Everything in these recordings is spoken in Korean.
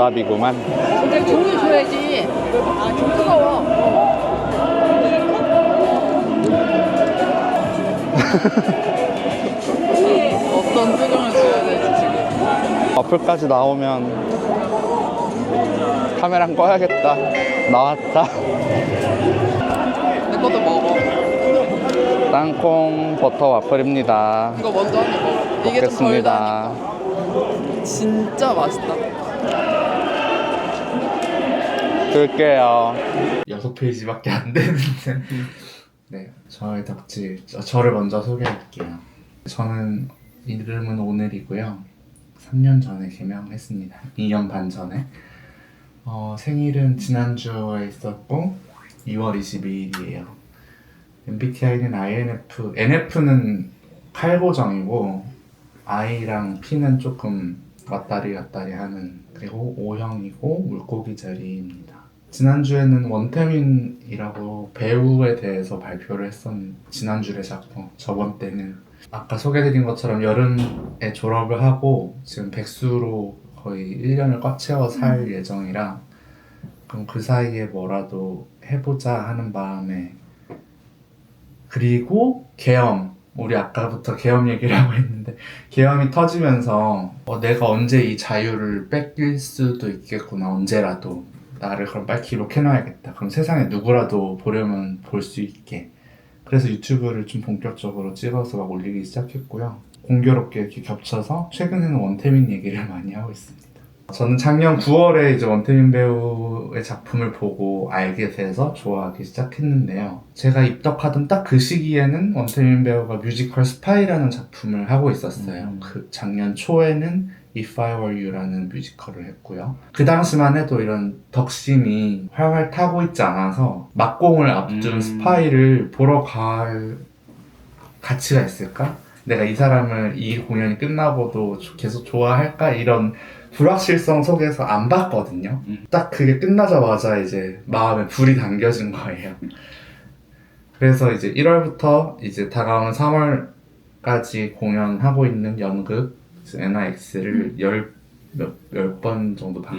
오답이구만. 근데 종이 줘야지. 아, 좀 뜨거워. 어떤 표정을 줘야 될지 지금. 어플까지 나오면 카메라 꺼야겠다. 나왔다. 내 것도 먹어. 땅콩 버터 와플입니다. 이거 먼저 한 입 먹어. 이게 좀 덜 먹겠습니다. 다니까. 진짜 맛있다. 들게요. 6페이지밖에 안 되는데 네, 저의 덕질 저를 먼저 소개할게요. 저는 이름은 오늘이고요. 3년 전에 개명했습니다. 2년 반 전에. 생일은 지난주에 있었고 2월 22일이에요. MBTI는 INF, NF는 칼고정이고 I랑 P는 조금 왔다리 갔다리 하는, 그리고 O형이고 물고기 자리입니다. 지난주에는 원태민이라고 배우에 대해서 발표를 했었는데 지난주에 자꾸 저번 때는 아까 소개드린 것처럼 여름에 졸업을 하고 지금 백수로 거의 1년을 꽉 채워 살 예정이라 그럼 그 사이에 뭐라도 해보자 하는 마음에, 그리고 계엄, 우리 아까부터 계엄 얘기를 하고 있는데 계엄이 터지면서 내가 언제 이 자유를 뺏길 수도 있겠구나, 언제라도 나를 그럼 빨리 기록해놔야겠다. 그럼 세상에 누구라도 보려면 볼 수 있게. 그래서 유튜브를 좀 본격적으로 찍어서 막 올리기 시작했고요. 공교롭게 이렇게 겹쳐서 최근에는 원태민 얘기를 많이 하고 있습니다. 저는 작년 9월에 이제 원태민 배우의 작품을 보고 알게 돼서 좋아하기 시작했는데요. 제가 입덕하던 딱 그 시기에는 원태민 배우가 뮤지컬 스파이라는 작품을 하고 있었어요. 그 작년 초에는 If I Were You라는 뮤지컬을 했고요. 그 당시만 해도 이런 덕심이 활활 타고 있지 않아서 막공을 앞둔 스파이를 보러 갈 가치가 있을까? 내가 이 사람을 이 공연이 끝나고도 계속 좋아할까? 이런 불확실성 속에서 안 봤거든요. 딱 그게 끝나자마자 이제 마음에 불이 당겨진 거예요. 그래서 이제 1월부터 이제 다가오는 3월까지 공연하고 있는 연극 NIX를 10번 정도 봤고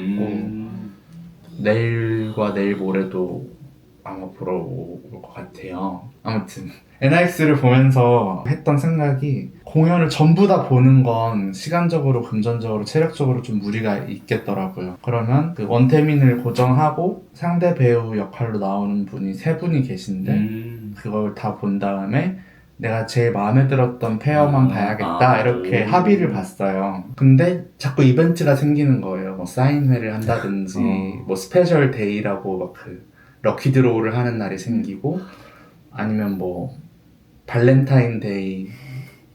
내일과 내일 모레도 아마 보러 올 것 같아요. 아무튼 NIX를 보면서 했던 생각이, 공연을 전부 다 보는 건 시간적으로, 금전적으로, 체력적으로 좀 무리가 있겠더라고요. 그러면 그 원태민을 고정하고 상대 배우 역할로 나오는 분이 3분이 계신데 그걸 다 본 다음에 내가 제일 마음에 들었던 페어만 봐야겠다 이렇게 합의를 봤어요. 근데 자꾸 이벤트가 생기는 거예요. 뭐 사인회를 한다든지 뭐 스페셜 데이라고 막 그 럭키 드로우를 하는 날이 생기고, 아니면 뭐 발렌타인데이,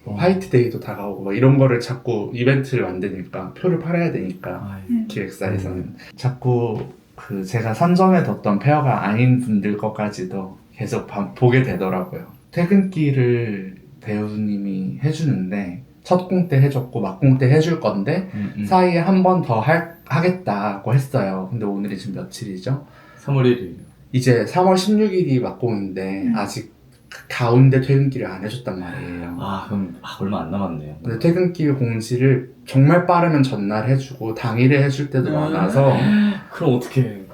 뭐 화이트데이도 다가오고 막 이런 거를 자꾸 이벤트를 만드니까 표를 팔아야 되니까 기획사에서는 자꾸 그 제가 선정해뒀던 페어가 아닌 분들 것까지도 계속 보게 되더라고요. 퇴근길을 배우님이 해주는데 첫 공 때 해줬고 막공 때 해줄 건데 사이에 한 번 더 하겠다고 했어요. 근데 오늘이 지금 며칠이죠? 3월 1일. 이제 3월 16일이 막공인데 아직 그 가운데 퇴근길을 안 해줬단 말이에요. 그럼 얼마 안 남았네요. 근데 퇴근길 공지를 정말 빠르면 전날 해주고 당일에 해줄 때도 많아서 그럼 어떻게?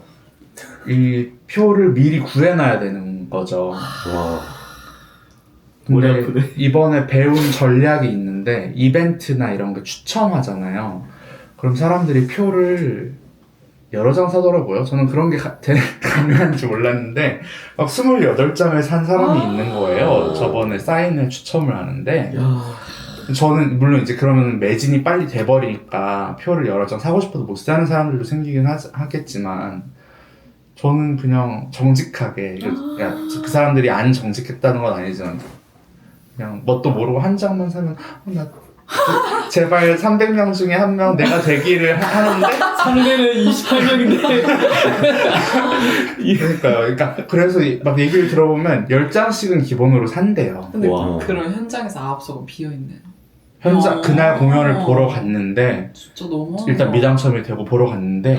이 표를 미리 구해놔야 되는 거죠. 와. 근데 머리 아프네. 이번에 배운 전략이 있는데 이벤트나 이런 거 추첨하잖아요. 그럼 사람들이 표를 여러 장 사더라고요. 저는 그런 게 가능한 줄 몰랐는데 막 28장을 산 사람이 있는 거예요. 저번에 사인회 추첨을 하는데 저는 물론 이제 그러면 매진이 빨리 돼버리니까 표를 여러 장 사고 싶어도 못 사는 사람들도 생기긴 하겠지만 저는 그냥 정직하게, 그 사람들이 안 정직했다는 건 아니지만 그냥 뭣도 모르고 한 장만 사면 나 제발 300명 중에 1명 내가 되기를 하는데 상대는 28명인데. 그러니까요. 그러니까 그래서 막 얘기를 들어보면 10장씩은 기본으로 산대요. 근데 와. 그런 현장에서 9석은 비어있네. 그날 공연을 보러 갔는데 진짜 너무 일단 미당첨이 되고 보러 갔는데,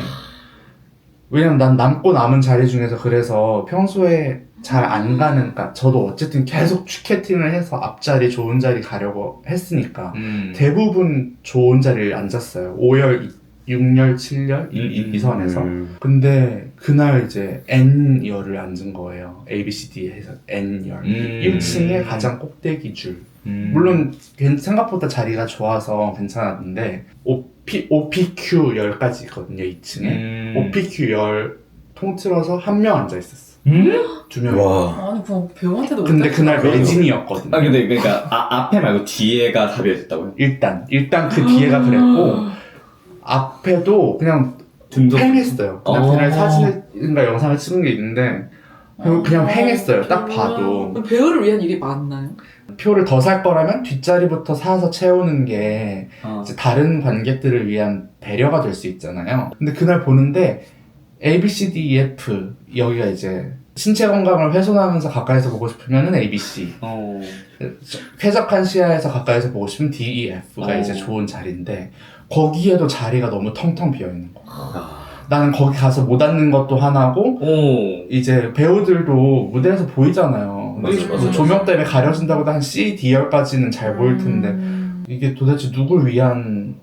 왜냐면 난 남고 남은 자리 중에서 그래서 평소에 잘 안 가는, 그러니까 저도 어쨌든 계속 티켓팅을 해서 앞자리 좋은 자리 가려고 했으니까 대부분 좋은 자리를 앉았어요. 5열 6열, 7열 이 선에서. 근데 그날 이제 N열을 앉은 거예요. ABCD에서 N열. 1층의 가장 꼭대기 줄. 물론 생각보다 자리가 좋아서 괜찮았는데 OPQ열까지 있거든요. 2층에. OPQ열 통틀어서 한 명 앉아 있었어. 2명. 와. 아니 그럼 배우한테도 근데 그날 그럼요. 매진이었거든요. 아 근데 그러니까 앞에 말고 뒤에가 다 비어있다고요? 일단 그 뒤에가 그랬고 앞에도 그냥 등도 횡했어요. 그냥 그날 사진인가 영상을 찍은 게 있는데 그냥 횡했어요. 딱 봐도. 그럼 배우를 위한 일이 많나요? 표를 더 살 거라면 뒷자리부터 사서 채우는 게 이제 다른 관객들을 위한 배려가 될 수 있잖아요. 근데 그날 보는데 A, B, C, D, E, F 여기가 이제 신체 건강을 훼손하면서 가까이서 보고 싶으면은 A, B, C 쾌적한 시야에서 가까이서 보고 싶으면 D, E, F가 이제 좋은 자리인데 거기에도 자리가 너무 텅텅 비어있는 거야. 나는 거기 가서 못 앉는 것도 하나고 이제 배우들도 무대에서 보이잖아요. 맞아. 조명 때문에 가려진다고 한 C, D열까지는 잘 보일 텐데 이게 도대체 누굴 위한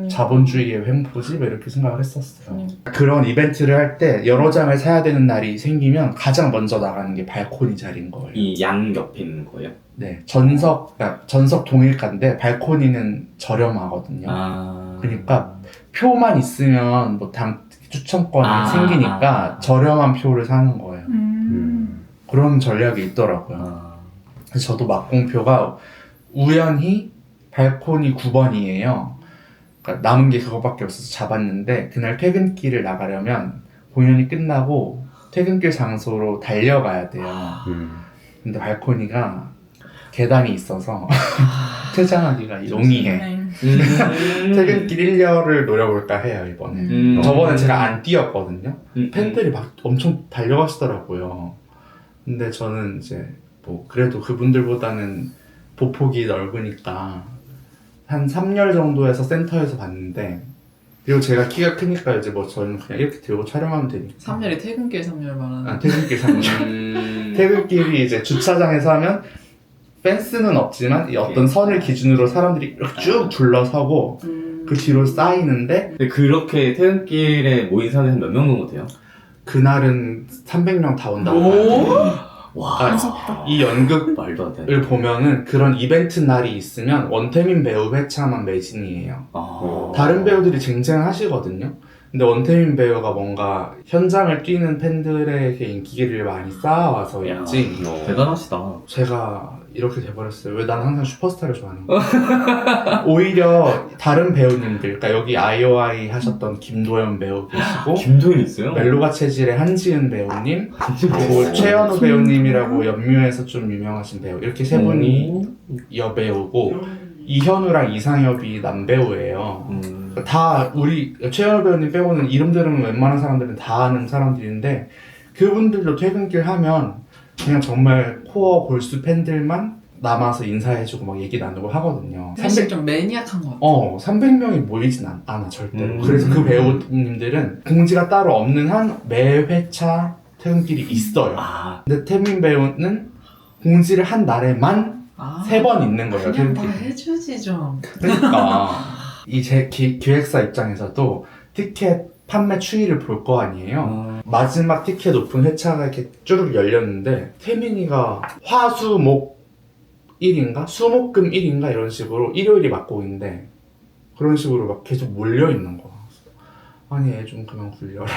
자본주의의 횡포지? 왜 이렇게 생각을 했었어요. 그런 이벤트를 할 때 여러 장을 사야 되는 날이 생기면 가장 먼저 나가는 게 발코니 자리인 거예요. 이 양 옆에 있는 거예요? 네, 전석 동일가인데 발코니는 저렴하거든요. 그러니까 표만 있으면 뭐 추천권이 생기니까 저렴한 표를 사는 거예요. 그런 전략이 있더라고요. 그래서 저도 막공표가 우연히 발코니 9번이에요. 그러니까 남은 게 그거밖에 없어서 잡았는데 그날 퇴근길을 나가려면 공연이 끝나고 퇴근길 장소로 달려가야 돼요. 근데 발코니가 계단이 있어서 퇴장하기가 용이해. 퇴근길 1열을 노려볼까 해요 이번에. 저번에 제가 안 뛰었거든요. 팬들이 막 엄청 달려가시더라고요. 근데 저는 이제 뭐 그래도 그분들보다는 보폭이 넓으니까 한 3열 정도에서 센터에서 봤는데 그리고 제가 키가 크니까 이제 뭐 저는 그냥 이렇게 들고 촬영하면 되니까 3열이 퇴근길 3열 말하는 퇴근길 3열 퇴근길이 이제 주차장에서 하면 펜스는 없지만 이 어떤 선을 기준으로 사람들이 이렇게 쭉 둘러서고 그 뒤로 쌓이는데 근데 그렇게 퇴근길에 모인 사람이 한 몇 명 정도 돼요? 그날은 300명 다 온다고 봐요. 와 이 연극을 말도 안 돼. 보면은 그런 이벤트 날이 있으면 원태민 배우 회차만 매진이에요. 다른 배우들이 쟁쟁하시거든요. 근데 원태민 배우가 뭔가 현장을 뛰는 팬들에게 인기를 많이 쌓아와서인지 대단하시다. 제가 이렇게 돼버렸어요. 왜 나는 항상 슈퍼스타를 좋아하는 거야? 오히려 다른 배우님들, 그러니까 여기 아이오아이 하셨던 김도연 배우 계시고 김도현 있어요? 멜로가 체질의 한지은 배우님 그리고 최현우 배우님이라고 연뮤에서 좀 유명하신 배우 이렇게 세 분이 여배우고 이현우랑 이상엽이 남배우예요. 다 우리 최현우 배우님 빼고는 이름 들으면 웬만한 사람들은 다 아는 사람들인데 그분들도 퇴근길 하면 그냥 정말 코어 골수 팬들만 남아서 인사해주고 막 얘기 나누고 하거든요. 사실 좀 매니악한 것 같아. 300명이 모이진 않아 절대로. 그래서 그 배우님들은 공지가 따로 없는 한 매 회차 퇴근길이 있어요. 근데 태민 배우는 공지를 한 날에만 3번 있는 거예요. 그냥 다 퇴근길이. 해주지 좀. 그러니까 이 제 기획사 입장에서도 티켓 판매 추이를 볼 거 아니에요. 마지막 티켓 오픈 회차가 이렇게 쭈르륵 열렸는데 태민이가 화수목 1인가? 수목금 1인가? 이런 식으로 일요일이 막곡인데 그런 식으로 막 계속 몰려있는 거야. 아니 애 좀 그만 굴려라.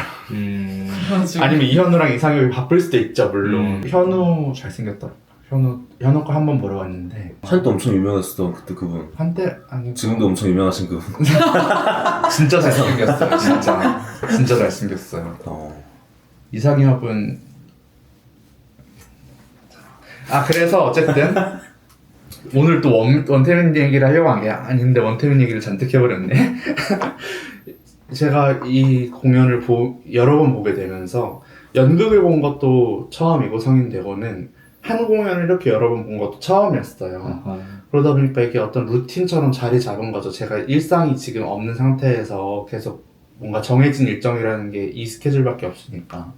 아니면 이현우랑 이상엽이 바쁠 수도 있죠 물론. 현우 잘생겼더라. 현우 거 한 번 보러 갔는데 한때 엄청 유명했어 그때 그분. 한때 아니 지금도 엄청 유명하신 그분. 진짜 잘생겼어요. 진짜 잘생겼어요. 이상엽은 그래서 어쨌든 오늘 또 원태민 얘기를 하려고 한 게 아닌데 원태민 얘기를 잔뜩 해버렸네. 제가 이 공연을 여러 번 보게 되면서 연극을 본 것도 처음이고 성인되고는 한 공연을 이렇게 여러 번 본 것도 처음이었어요. 그러다 보니까 이게 어떤 루틴처럼 자리 잡은 거죠. 제가 일상이 지금 없는 상태에서 계속 뭔가 정해진 일정이라는 게 이 스케줄밖에 없으니까.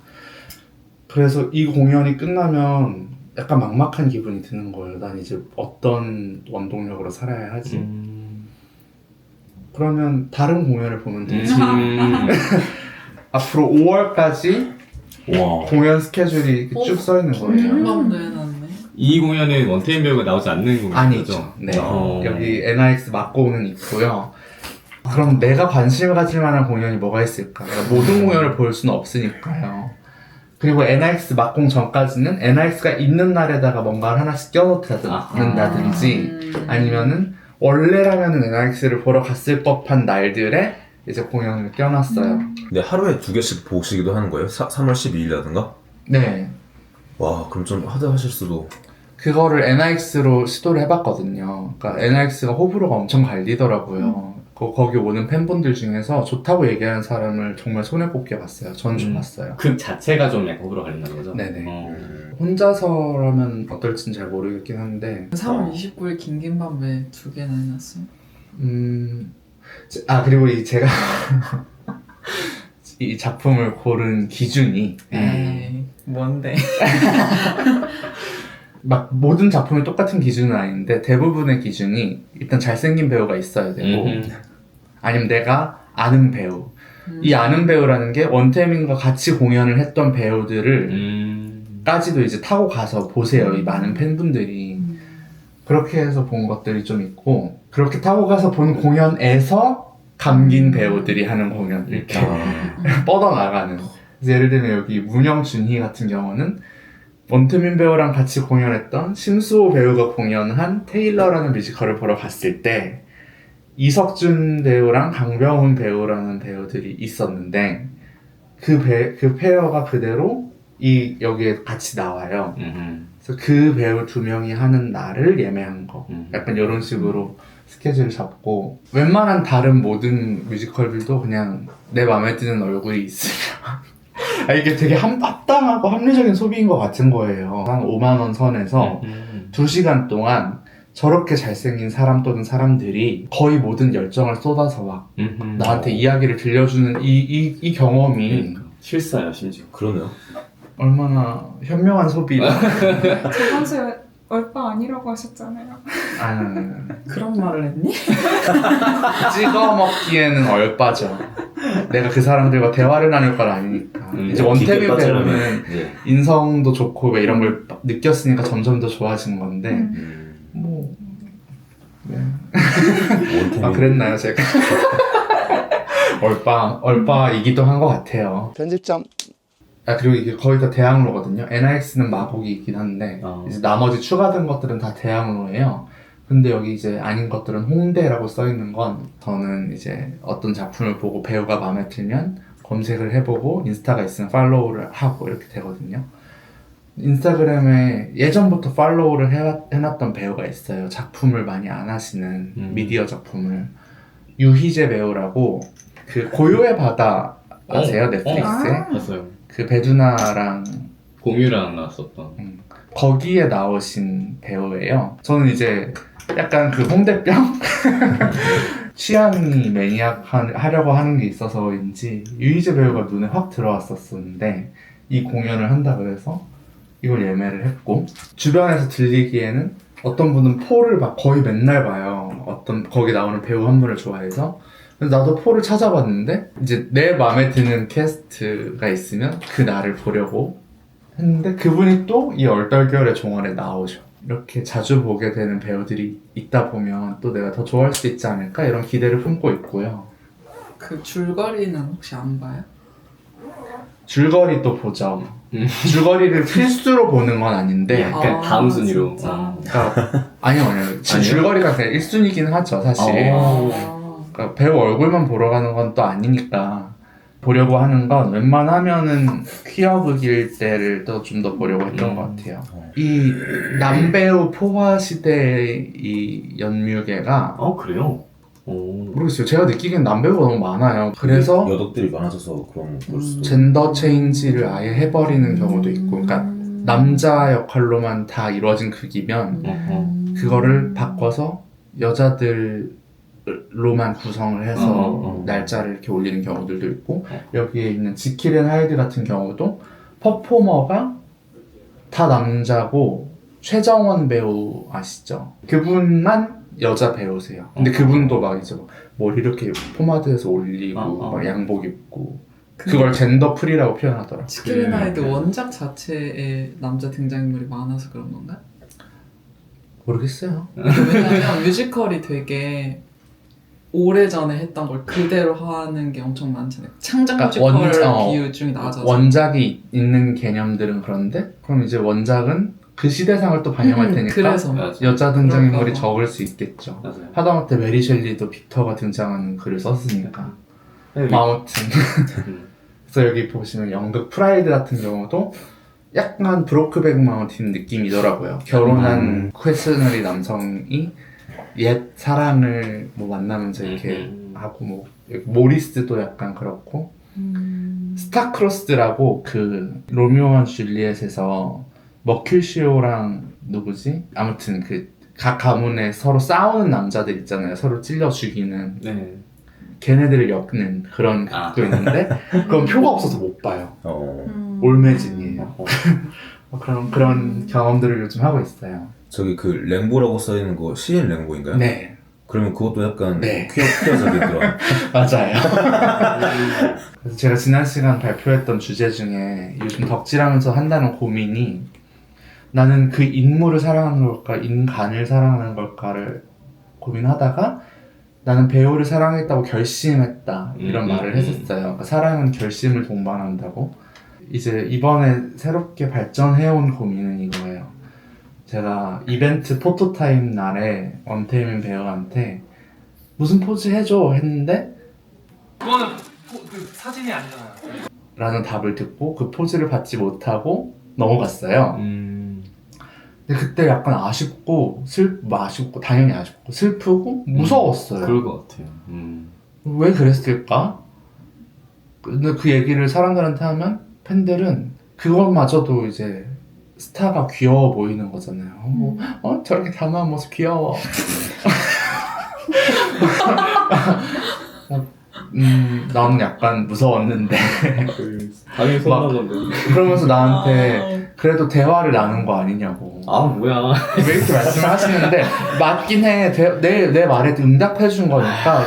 그래서 이 공연이 끝나면 약간 막막한 기분이 드는 거예요. 난 이제 어떤 원동력으로 살아야 하지? 그러면 다른 공연을 보면 되지. 음. 앞으로 5월까지 와. 공연 스케줄이 이렇게 쭉 써 있는 거예요. 공감도 해놨네. 이 공연은 원태인 배우가 나오지 않는 공연이죠? 아니죠. 네. 어. 여기 NIX 막공은 있고요. 그럼 내가 관심을 가질 만한 공연이 뭐가 있을까? 그러니까 모든 공연을 볼 수는 없으니까요. 그리고 NIX 막공 전까지는 NIX가 있는 날에다가 뭔가를 하나씩 껴놓는다든지 아니면은 원래라면은 NIX를 보러 갔을 법한 날들에 이제 공연을 껴놨어요. 근데 하루에 2개씩 보시기도 하는 거예요? 3월 12일이라든가? 네. 와, 그럼 좀 하실 수도. 그거를 NIX로 시도를 해봤거든요. 그러니까 NIX가 호불호가 엄청 갈리더라고요. 거기 오는 팬분들 중에서 좋다고 얘기하는 사람을 정말 손에 꼽게 봤어요. 전 좋았어요. 그 자체가 좀 약간 호불호 갈린다는 거죠? 네네. 어. 혼자서라면 어떨진 잘 모르겠긴 한데 3월 29일 긴긴밤 왜 2개나 해놨어? 그리고 제가 이 작품을 고른 기준이 에이 뭔데? 막 모든 작품이 똑같은 기준은 아닌데 대부분의 기준이 일단 잘생긴 배우가 있어야 되고 아니면 내가 아는 배우 이 아는 배우라는 게 원태민과 같이 공연을 했던 배우들을 까지도 이제 타고 가서 보세요. 이 많은 팬분들이 그렇게 해서 본 것들이 좀 있고 그렇게 타고 가서 본 공연에서 감긴 배우들이 하는 공연 이렇게 뻗어나가는. 그래서 예를 들면 여기 문영준희 같은 경우는 원태민 배우랑 같이 공연했던 심수호 배우가 공연한 테일러라는 뮤지컬을 보러 갔을 때 이석준 배우랑 강병훈 배우라는 배우들이 있었는데 그 페어가 그대로 여기에 같이 나와요. 그래서 그 배우 2명이 하는 날을 예매한 거. 약간 이런 식으로 스케줄 잡고 웬만한 다른 모든 뮤지컬들도 그냥 내 마음에 드는 얼굴이 있으면 이게 되게 합당하고 합리적인 소비인 것 같은 거예요. 한 5만 원 선에서 2시간 동안 저렇게 잘생긴 사람 또는 사람들이 거의 모든 열정을 쏟아서 막 나한테 이야기를 들려주는 이 경험이 실사야 심지어. 그러네요. 얼마나 현명한 소비라. 저번주에 얼빠 아니라고 하셨잖아요. 그런 말을 했니? 찍어 먹기에는 얼빠져. 내가 그 사람들과 대화를 나눌 건 아니니까. 이제 원태민 배우는 인성도 좋고 왜 이런 걸 느꼈으니까 점점 더 좋아지는 건데 뭐 네. 그랬나요 제가? 얼빠이기도 한 것 같아요. 편집점. 그리고 이게 거의 다 대학로거든요. NIX는 마곡이 있긴 한데 이제 나머지 추가된 것들은 다 대학로예요. 근데 여기 이제 아닌 것들은 홍대라고 써있는 건 저는 이제 어떤 작품을 보고 배우가 마음에 들면 검색을 해보고 인스타가 있으면 팔로우를 하고 이렇게 되거든요. 인스타그램에 예전부터 팔로우를 해놨던 배우가 있어요. 작품을 많이 안 하시는 미디어 작품을. 유희재 배우라고 그 고요의 바다 아세요? 넷플릭스에? 봤어요. 그 배두나랑 공유랑 나왔었던. 거기에 나오신 배우예요. 저는 이제 약간 그 홍대병? 취향이 매니악 하려고 하는 게 있어서인지 유희재 배우가 눈에 확 들어왔었는데 이 공연을 한다 그래서 이걸 예매를 했고 주변에서 들리기에는 어떤 분은 포를 막 거의 맨날 봐요. 거기 나오는 배우 한 분을 좋아해서 그래서 나도 포를 찾아봤는데 이제 내 마음에 드는 캐스트가 있으면 그 날을 보려고 했는데 그분이 또 이 얼떨결에 종원에 나오죠. 이렇게 자주 보게 되는 배우들이 있다 보면 또 내가 더 좋아할 수 있지 않을까 이런 기대를 품고 있고요. 그 줄거리는 혹시 안 봐요? 줄거리 또 보죠. 줄거리를 필수로 보는 건 아닌데 약간 다음 순위로. 그러니까 아니요. 줄거리가 그냥 1순위긴 하죠 사실. 그러니까 배우 얼굴만 보러 가는 건 또 아니니까 보려고 하는 건 웬만하면은 퀴어극일 때를 또 좀 더 보려고 했던 것 같아요. 이 남배우 포화 시대의 이 연뮤계가 그래요? 모르겠어요. 제가 느끼기엔 남배우가 너무 많아요. 그래서 여덕들이 많아져서 그런 걸 수도. 젠더 체인지를 아예 해버리는 경우도 있고 그러니까 남자 역할로만 다 이루어진 극이면 그거를 바꿔서 여자들로만 구성을 해서 날짜를 이렇게 올리는 경우들도 있고 여기에 있는 지킬 앤 하이드 같은 경우도 퍼포머가 다 남자고 최정원 배우 아시죠? 그분만 여자 배우세요. 근데 그분도 막 이제 막 머리 이렇게 포마드해서 올리고 막 양복 입고 그걸 젠더 프리라고 표현하더라. 치킨 하이드 원작 자체에 남자 등장인물이 많아서 그런 건가? 모르겠어요. 왜냐면 뮤지컬이 되게 오래전에 했던 걸 그대로 하는 게 엄청 많잖아요. 창작 그러니까 뮤지컬 비유 중에 나잖아요. 원작이 있는 개념들은 그런데 그럼 이제 원작은 그 시대상을 또 반영할 테니까 그래서 맞아. 여자 등장인물이 그럴까 봐. 적을 수 있겠죠. 맞아요. 하다못해 메리 셸리도 빅터가 등장하는 글을 썼으니까. 네, 아무튼 그래서 여기 보시면 연극 프라이드 같은 경우도 약간 브로크백 마운틴 느낌이더라고요. 결혼한 퀘스너리 남성이 옛 사랑을 뭐 만나면서 이렇게 하고 뭐 모리스도 약간 그렇고 스타크로스라고 그 로미오와 줄리엣에서 머큐시오랑 누구지? 아무튼 그 각 가문에 서로 싸우는 남자들 있잖아요. 서로 찔러 죽이는 네. 걔네들을 엮는 그런 극도 있는데 그건 표가 없어서 못 봐요. 올매진이에요. 그런 경험들을 요즘 하고 있어요. 저기 그 랭보라고 써있는 거 CN 랭보인가요? 네, 그러면 그것도 약간 네. 퀴어적인 그런 맞아요. 그래서 제가 지난 시간 발표했던 주제 중에 요즘 덕질하면서 한다는 고민이 나는 그 인물을 사랑하는 걸까, 인간을 사랑하는 걸까를 고민하다가 나는 배우를 사랑했다고 결심했다 이런 말을 했었어요. 그러니까 사랑은 결심을 동반한다고. 이제 이번에 새롭게 발전해온 고민은 이거예요. 제가 이벤트 포토타임 날에 원태민 배우한테 무슨 포즈 해줘 했는데 그거는 그 사진이 아니잖아요. 라는 답을 듣고 그 포즈를 받지 못하고 넘어갔어요. 근데 그때 약간 아쉽고 아쉽고 당연히 아쉽고 슬프고 무서웠어요. 그럴 것 같아요. 왜 그랬을까? 근데 그 얘기를 사람들한테 하면 팬들은 그것마저도 이제 스타가 귀여워 보이는 거잖아요. 저렇게 단아한 모습 귀여워. 나는 약간 무서웠는데 당연히 막- 선한 건데. 그러면서 나한테 그래도 대화를 나눈 거 아니냐고 아 뭐야. 왜 이렇게 말씀을 하시는데 맞긴 해. 내 말에 응답해 준 거니까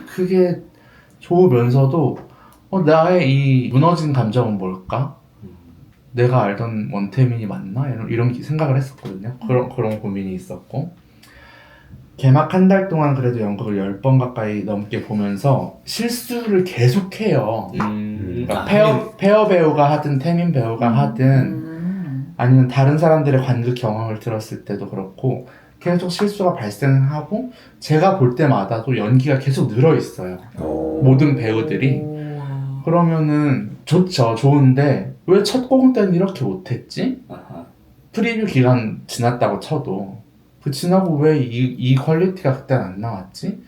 그게 좋으면서도 나의 이 무너진 감정은 뭘까? 내가 알던 원태민이 맞나? 이런 생각을 했었거든요. 그런 고민이 있었고 개막 한 달 동안 그래도 연극을 10번 가까이 넘게 보면서 실수를 계속해요. 그러니까 페어 배우가 하든 태민 배우가 하든 아니면 다른 사람들의 관극 경험을 들었을 때도 그렇고 계속 실수가 발생하고 제가 볼 때마다도 연기가 계속 늘어있어요. 모든 배우들이. 그러면은 좋죠. 좋은데 왜 첫 공연 때는 이렇게 못했지? 아하. 프리뷰 기간 지났다고 쳐도 그 지나고 왜 이 퀄리티가 그때는 안 나왔지?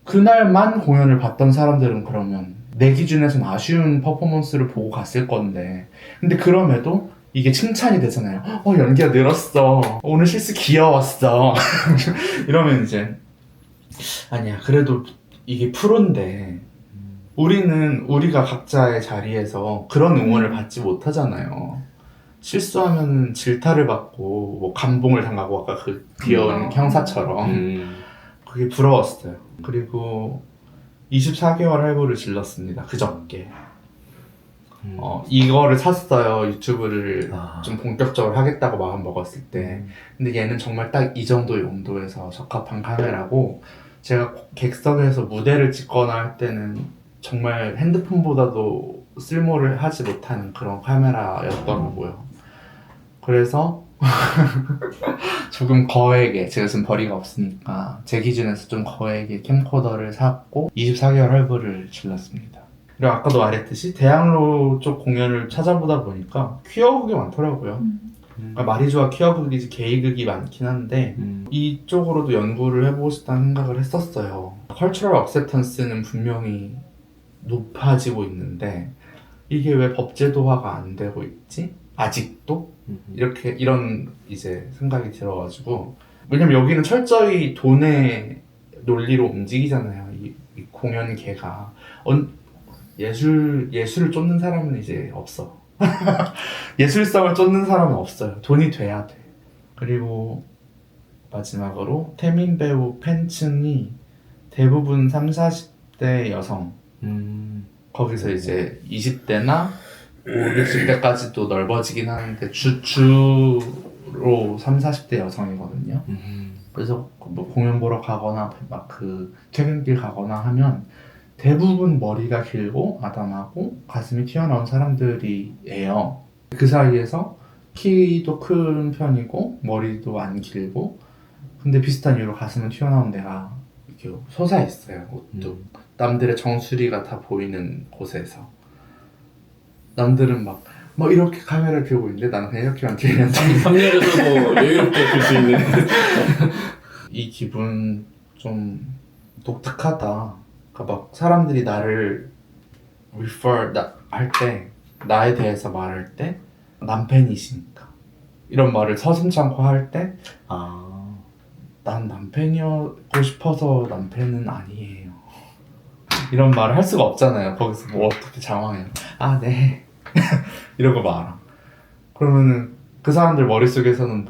그날만 공연을 봤던 사람들은 그러면 내 기준에서는 아쉬운 퍼포먼스를 보고 갔을 건데 근데 그럼에도 이게 칭찬이 되잖아요. 연기가 늘었어. 오늘 실수 귀여웠어. 이러면 이제 아니야 그래도 이게 프로인데 우리가 각자의 자리에서 그런 응원을 받지 못하잖아요. 실수하면 질타를 받고 뭐 감봉을 당하고 아까 그 귀여운 형사처럼 그게 부러웠어요. 그리고 24개월 할부를 질렀습니다. 그저께 이거를 샀어요. 유튜브를 좀 본격적으로 하겠다고 마음 먹었을 때. 근데 얘는 정말 딱 이 정도 용도에서 적합한 카메라고 제가 객석에서 무대를 찍거나 할 때는 정말 핸드폰보다도 쓸모를 하지 못하는 그런 카메라였더라고요. 그래서 조금 거액에 제가 지금 벌이가 없으니까 제 기준에서 좀 거액의 캠코더를 샀고 24개월 할부를 질렀습니다. 그리고 아까도 말했듯이 대학로 쪽 공연을 찾아보다 보니까 퀴어극이 많더라고요. 그러니까 마리주와 퀴어극이지 게이극이 많긴 한데 이쪽으로도 연구를 해보고 싶다는 생각을 했었어요. 컬처럴 억셉턴스는 분명히 높아지고 있는데 이게 왜 법제도화가 안 되고 있지? 아직도? 이런 이제 생각이 들어가지고 왜냐면 여기는 철저히 돈의 논리로 움직이잖아요. 이 공연계가 예술을 쫓는 사람은 이제 없어. 예술성을 쫓는 사람은 없어요. 돈이 돼야 돼. 그리고 마지막으로 태민 배우 팬층이 대부분 30, 40대 여성. 거기서 이제 20대나 60대까지도 넓어지긴 하는데 주로 30, 40대 여성이거든요. 그래서 뭐 공연 보러 가거나 막 그 퇴근길 가거나 하면 대부분 머리가 길고 아담하고 가슴이 튀어나온 사람들이에요. 그 사이에서 키도 큰 편이고 머리도 안 길고 근데 비슷한 이유로 가슴은 튀어나온 데가 이렇게 솟아있어요. 옷도 남들의 정수리가 다 보이는 곳에서 남들은 막 이렇게 카메라를 들고 있는데 나는 그냥 이렇게만 들리는데 3년에서 뭐 여유롭게 들 수 있는 이 기분 좀 독특하다. 그러니까 막 사람들이 나를 refer 할 때 나에 대해서 말할 때 남편이시니까 이런 말을 서슴지 않고 할 때 난 남편이었고 싶어서 남편은 아니에요. 이런 말을 할 수가 없잖아요. 거기서 뭐 어떻게 장황해요. 아, 네. 이러고 말아. 그러면은 그 사람들 머릿속에서는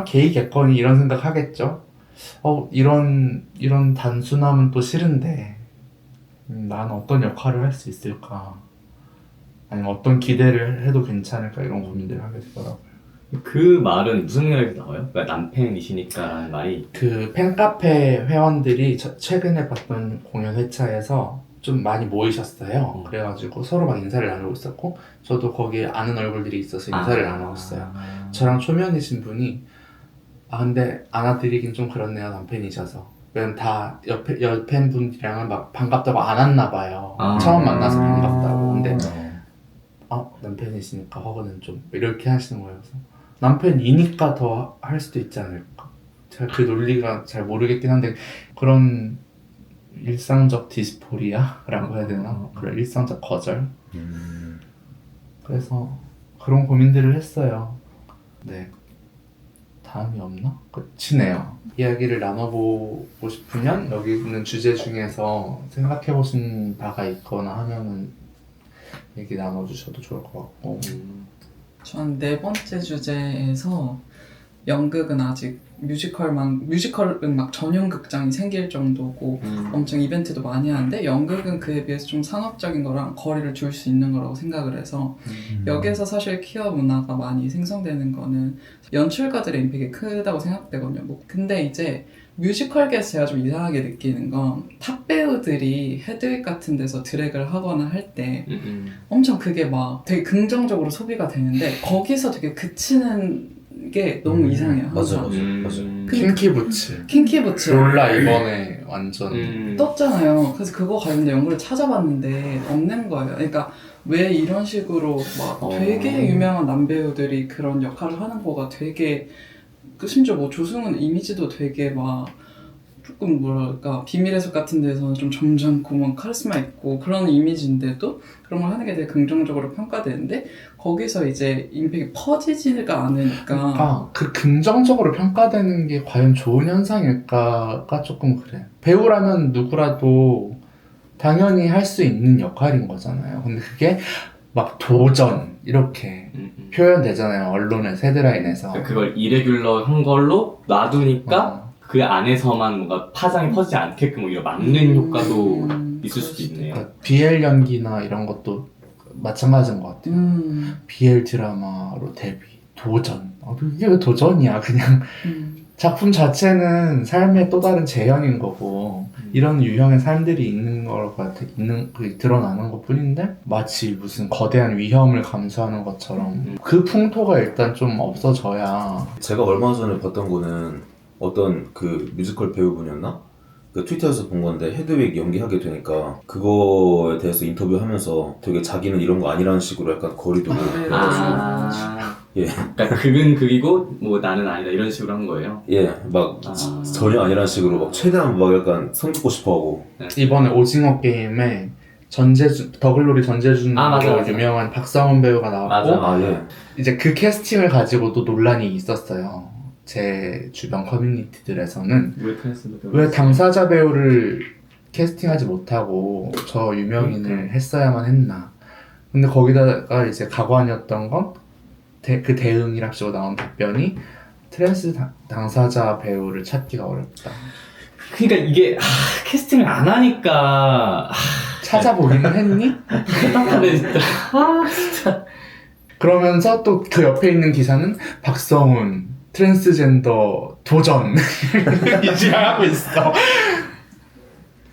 게이 겠거니 이런 생각 하겠죠? 이런 단순함은 또 싫은데, 난 어떤 역할을 할 수 있을까? 아니면 어떤 기대를 해도 괜찮을까? 이런 고민들을 하게 되더라고요. 그 말은 무슨 맥락에서 나와요? 그러니까 남편이시니까라는 말이 그 팬카페 회원들이 최근에 봤던 공연 회차에서 좀 많이 모이셨어요. 그래가지고 서로 막 인사를 나누고 있었고 저도 거기에 아는 얼굴들이 있어서 인사를 나누고 있어요. 저랑 초면이신 분이 근데 안아드리긴 좀 그렇네요. 남편이셔서. 왜냐면 다 옆 팬분들이랑은 막 반갑다고 안 왔나 봐요. 처음 만나서 반갑다고. 근데 남편이시니까 허그는 좀 이렇게 하시는 거예요. 그래서 남편이니까 더 할 수도 있지 않을까. 제가 그 논리가 잘 모르겠긴 한데 그런 일상적 디스포리아라고 해야 되나? 그런 일상적 거절? 그래서 그런 고민들을 했어요. 네. 다음이 없나? 끝이네요. 이야기를 나눠보고 싶으면 여기 있는 주제 중에서 생각해보신 바가 있거나 하면은 얘기 나눠주셔도 좋을 것 같고. 전 네 번째 주제에서 연극은 아직 뮤지컬은 막 전용 극장이 생길 정도고 엄청 이벤트도 많이 하는데 연극은 그에 비해서 좀 상업적인 거랑 거리를 둘 수 있는 거라고 생각을 해서 여기에서 사실 퀴어 문화가 많이 생성되는 거는 연출가들의 임팩이 크다고 생각되거든요. 근데 이제 뮤지컬계에서 제가 좀 이상하게 느끼는 건 탑 배우들이 헤드윅 같은 데서 드래그를 하거나 할 때 엄청 그게 막 되게 긍정적으로 소비가 되는데 거기서 되게 그치는 게 너무 이상해요. 맞아. 킹키부츠. 킹키부츠 롤라 이번에 완전 떴잖아요. 그래서 그거 관련된 연구를 찾아봤는데 없는 거예요. 그러니까 왜 이런 식으로 막 되게 유명한 남배우들이 그런 역할을 하는 거가 되게 심지어 뭐 조승우는 이미지도 되게 막 조금 뭐랄까 비밀의 숲 같은 데서는 좀 점잖고 막 카리스마 있고 그런 이미지인데도 그런 걸 하는 게 되게 긍정적으로 평가되는데 거기서 이제 임팩이 퍼지지가 않으니까 그 긍정적으로 평가되는 게 과연 좋은 현상일까가 조금 그래. 배우라면 누구라도 당연히 할 수 있는 역할인 거잖아요. 근데 그게 막 도전 이렇게 표현되잖아요. 언론의 헤드라인에서. 그걸 이레귤러한 걸로 놔두니까 그 안에서만 뭔가 파장이 퍼지지 않게끔 오히려 막는 효과도 있을 수도 있네요. 그러니까 BL 연기나 이런 것도 마찬가지인 것 같아요. BL 드라마로 데뷔, 도전. 이게 왜 도전이야? 그냥 작품 자체는 삶의 또 다른 재현인 거고 이런 유형의 삶들이 있는 것 같아, 드러나는 것 뿐인데 마치 무슨 거대한 위험을 감수하는 것처럼 그 풍토가 일단 좀 없어져야. 제가 얼마 전에 봤던 거는 어떤 그 뮤지컬 배우분이었나? 그 트위터에서 본 건데 헤드윅 연기하게 되니까 그거에 대해서 인터뷰하면서 되게 자기는 이런 거 아니라는 식으로 약간 거리 두고 예. 그러니까 극은 극이고 뭐 나는 아니다 이런 식으로 한 거예요. 예, 막 전혀 아니라는 식으로 막 최대한 막 약간 손짓고 싶어하고. 이번에 오징어 게임에 더글로리 전재준으로 맞아. 유명한 박상원 배우가 나왔고 예. 이제 그 캐스팅을 가지고도 논란이 있었어요. 제 주변 커뮤니티들에서는 왜 당사자 배우를 캐스팅하지 못하고 저 유명인을 했어야만 했나. 근데 거기다가 이제 가관이었던 건 그 대응이랍시고 나온 답변이 트랜스 당사자 배우를 찾기가 어렵다. 그러니까 이게 캐스팅을 안 하니까 찾아보기는 했니? 답답하네 진짜. 그러면서 또 그 옆에 있는 기사는 박성훈 트랜스젠더 도전 이제 하고 있어.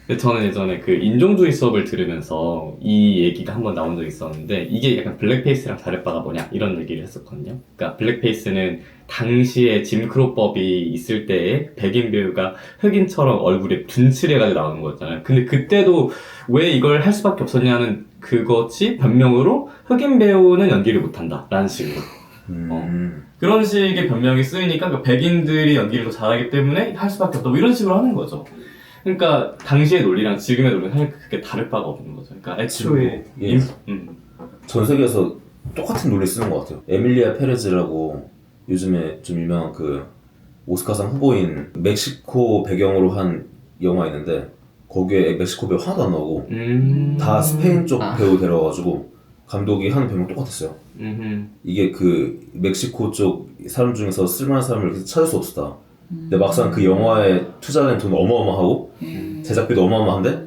근데 저는 예전에 그 인종주의 수업을 들으면서 이 얘기가 한번 나온 적이 있었는데 이게 약간 블랙페이스랑 다를 바가 뭐냐 이런 얘기를 했었거든요. 그러니까 블랙페이스는 당시에 짐 크로법이 있을 때에 백인 배우가 흑인처럼 얼굴에 분칠해가지고 나오는 거였잖아요. 근데 그때도 왜 이걸 할 수밖에 없었냐는 그것이 변명으로 흑인 배우는 연기를 못한다 라는 식으로 그런 식의 변명이 쓰이니까 그러니까 백인들이 연기를 더 잘하기 때문에 할 수밖에 없다 뭐 이런 식으로 하는 거죠. 그러니까 당시의 논리랑 지금의 논리는 사실 그렇게 다를 바가 없는 거죠. 그러니까 애초에 예. 전 세계에서 똑같은 논리 쓰는 것 같아요. 에밀리아 페레즈라고 요즘에 좀 유명한 그 오스카상 후보인 멕시코 배경으로 한 영화 있는데 거기에 멕시코 배우 하나도 안 나오고 다 스페인 쪽 배우 데려와가지고 감독이 하는 배우랑 똑같았어요. 이게 그 멕시코 쪽 사람 중에서 쓸만한 사람을 이렇게 찾을 수 없었다. 근데 막상 그 영화에 투자된 돈 어마어마하고 제작비도 어마어마한데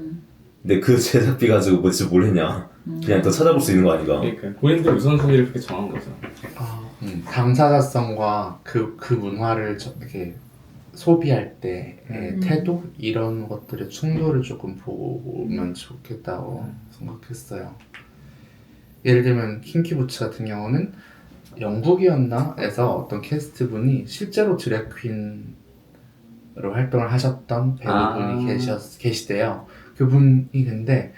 근데 그 제작비 가지고 뭐 진짜 뭘 했냐 그냥 더 찾아볼 수 있는 거 아닌가. 그러니까 본인들 우선순위를 그렇게 정한 거죠. 당사자성과 그 문화를 이렇게 소비할 때의 태도 이런 것들의 충돌을 조금 보면 좋겠다고 생각했어요. 예를 들면 킹키부츠 같은 경우는 영국이었나?에서 어떤 캐스트분이 실제로 드래퀸으로 활동을 하셨던 배우분이 계시대요. 그분이 근데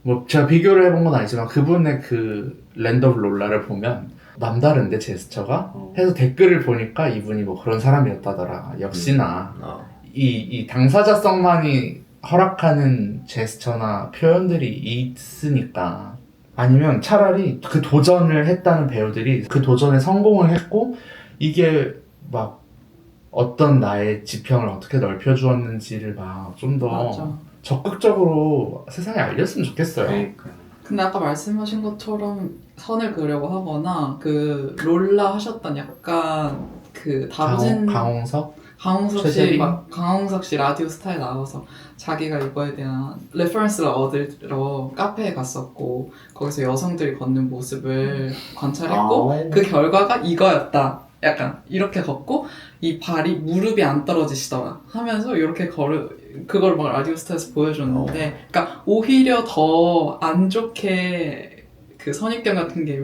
뭐 제가 비교를 해본 건 아니지만 그분의 그 랜드 오브 롤라를 보면 남다른데 제스처가 해서 댓글을 보니까 이분이 뭐 그런 사람이었다더라. 역시나 이 당사자성만이 허락하는 제스처나 표현들이 있으니까 아니면 차라리 그 도전을 했다는 배우들이 그 도전에 성공을 했고 이게 막 어떤 나의 지평을 어떻게 넓혀주었는지를 막 좀 더 적극적으로 세상에 알렸으면 좋겠어요. 그러니까. 근데 아까 말씀하신 것처럼 선을 그으려고 하거나 그 롤라 하셨던 약간 그 다루진 강홍석 씨 라디오 스타에 나와서 자기가 이거에 대한 레퍼런스를 얻으러 카페에 갔었고 거기서 여성들이 걷는 모습을 관찰했고 그 결과가 이거였다. 약간 이렇게 걷고 이 발이 무릎이 안 떨어지시더라 하면서 이렇게 그걸 막 라디오 스타에서 보여줬는데 그러니까 오히려 더 안 좋게 그 선입견 같은 게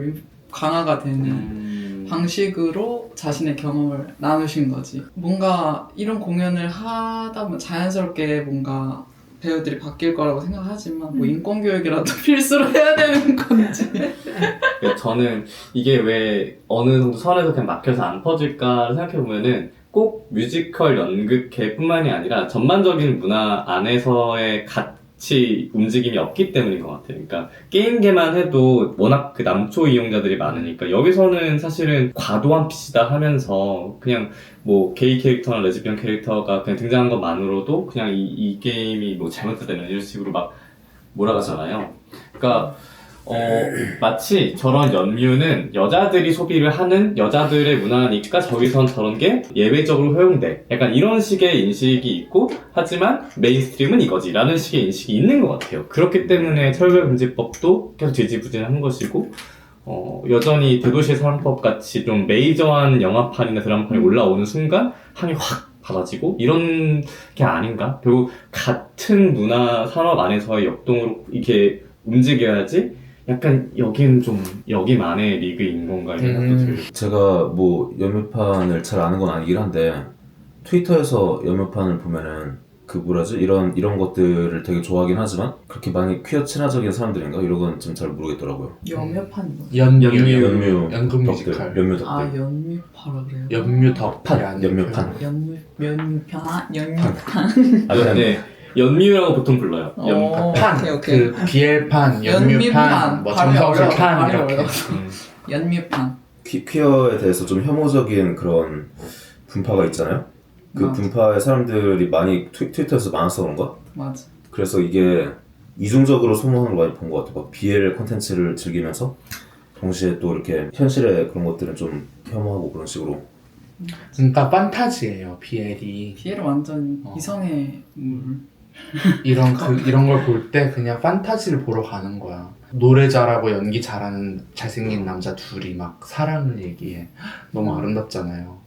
강화가 되는 방식으로 자신의 경험을 나누신 거지. 뭔가 이런 공연을 하다 보면 자연스럽게 뭔가 배우들이 바뀔 거라고 생각하지만 뭐 인권교육이라도 필수로 해야 되는 건지. 저는 이게 왜 어느 정도 선에서 그냥 막혀서 안 퍼질까를 생각해보면은 꼭 뮤지컬 연극계뿐만이 아니라 전반적인 문화 안에서의 같이 움직임이 없기 때문인 것 같아요. 그러니까 게임계만 해도 워낙 그 남초 이용자들이 많으니까 여기서는 사실은 과도한 핏이다 하면서 그냥 뭐 게이 캐릭터나 레즈비언 캐릭터가 그냥 등장한 것만으로도 그냥 이 게임이 뭐 잘못됐다는 이런 식으로 막 몰아가잖아요. 그러니까 마치 저런 연뮤는 여자들이 소비를 하는 여자들의 문화니까 저기선 저런 게 예외적으로 허용돼. 약간 이런 식의 인식이 있고 하지만 메인스트림은 이거지 라는 식의 인식이 있는 것 같아요. 그렇기 때문에 철별금지법도 계속 지지부진한 것이고 여전히 대도시의 사랑법 같이 좀 메이저한 영화판이나 드라마판이 올라오는 순간 항이 확 받아지고 이런 게 아닌가? 결국 같은 문화 산업 안에서의 역동으로 이렇게 움직여야지 약간 여기는 좀 여기만의 리그인 건가 이런 생각도 들고. 제가 뭐 연묘판을 잘 아는 건 아니긴 한데 트위터에서 연묘판을 보면은 그 뭐라지 이런 것들을 되게 좋아하긴 하지만 그렇게 많이 퀴어 친화적인 사람들인가 이런 건 좀 잘 모르겠더라고요. 연묘판이 뭐야? 연묘 연극 덕들, 뮤지컬. 연묘 덕들. 아 연묘파라 그래요? 연묘덕판. 연묘판. 연묘판. 네. 연뮤라고 보통 불러요. 판, 오케이. 그 비엘판, 연묘판, 뭐 정성술판 이렇게. 연묘판. 퀴어에 대해서 좀 혐오적인 그런 분파가 있잖아요. 그 분파의 사람들이 많이 트위터에서 많아서 그런가? 맞아. 그래서 이게 이중적으로 소모하는 걸 많이 본 것 같아요. 막 BL 콘텐츠를 즐기면서 동시에 또 이렇게 현실의 그런 것들은 좀 혐오하고 그런 식으로 그러니까 판타지예요, BL이. 비엘은 완전 어. 이성의 물. 이런 걸 볼 때 그냥 판타지를 보러 가는 거야. 노래 잘하고 연기 잘하는 잘생긴 남자 둘이 막 사랑을 얘기해. 너무 아름답잖아요.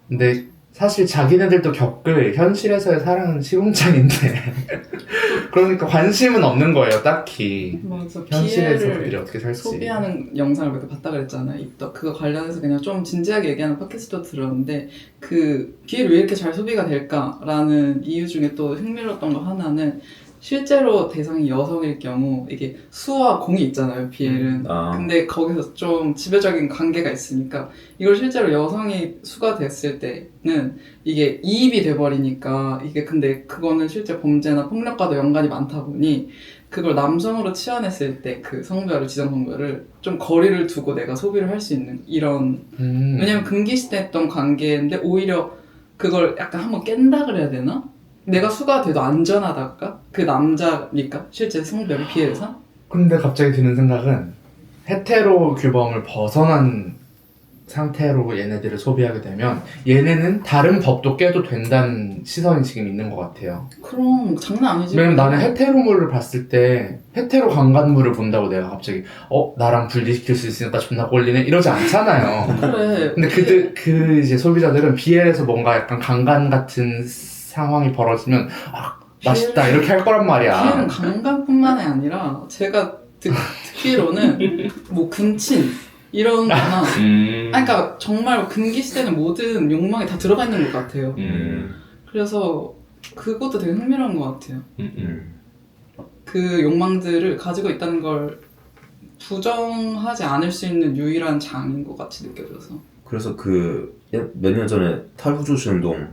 근데 사실 자기네들도 겪을 현실에서의 사랑은 시궁창인데 그러니까 관심은 없는 거예요, 딱히. 맞아. 현실에서 비엘을 그들이 어떻게 살지. 소비하는 영상을 몇 개 봤다 그랬잖아요. 입덕 그거 관련해서 그냥 좀 진지하게 얘기하는 팟캐스트도 들었는데 그 비엘 왜 이렇게 잘 소비가 될까라는 이유 중에 또 흥미로웠던 거 하나는 실제로 대상이 여성일 경우 이게 수와 공이 있잖아요, 비엘은. 근데 거기서 좀 지배적인 관계가 있으니까 이걸 실제로 여성이 수가 됐을 때는 이게 이입이 돼버리니까 이게 근데 그거는 실제 범죄나 폭력과도 연관이 많다 보니 그걸 남성으로 치환했을 때 그 성별을 지정 성별을 좀 거리를 두고 내가 소비를 할 수 있는 이런 왜냐면 금기시됐던 관계인데 오히려 그걸 약간 한번 깬다 그래야 되나? 내가 수가 돼도 안전하다가 그 남자니까 실제 성별이 비해서 근데 갑자기 드는 생각은 헤테로 규범을 벗어난 상태로 얘네들을 소비하게 되면 얘네는 다른 법도 깨도 된다는 시선이 지금 있는 것 같아요. 그럼 장난 아니지. 왜냐면 나는 헤테로물을 봤을 때 헤테로 강간물을 본다고 내가 갑자기 나랑 분리시킬 수 있으니까 존나 꼴리네 이러지 않잖아요. 그래. 근데 그 이제 소비자들은 BL에서 뭔가 약간 강간 같은 상황이 벌어지면 맛있다 이렇게 할 거란 말이야. 비엘은 강간뿐만이 아니라 제가 듣기로는 뭐 군침 이런 거나 그러니까 정말 금기 시대는 모든 욕망이 다 들어가 있는 것 같아요. 그래서 그것도 되게 흥미로운 것 같아요. 그 욕망들을 가지고 있다는 걸 부정하지 않을 수 있는 유일한 장인 것 같이 느껴져서. 그래서 그 몇 년 전에 탈후조시 운동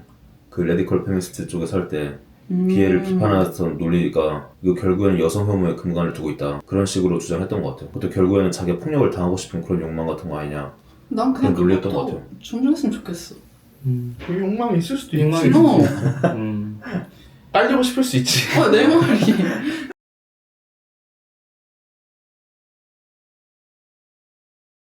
그 레디컬 페미니스트 쪽에서 할 때 비엘을 비판하던 논리가 이거 결국에는 여성 혐오에 근간을 두고 있다 그런 식으로 주장했던 것 같아요. 그것도 결국에는 자기가 폭력을 당하고 싶은 그런 욕망 같은 거 아니냐 난 그냥 그런 논리였던 것 그것도 같아요. 존중했으면 좋겠어. 그 욕망이 있을 수도 욕망이 있지. 어. 깔리고 싶을 수 있지. 내 말이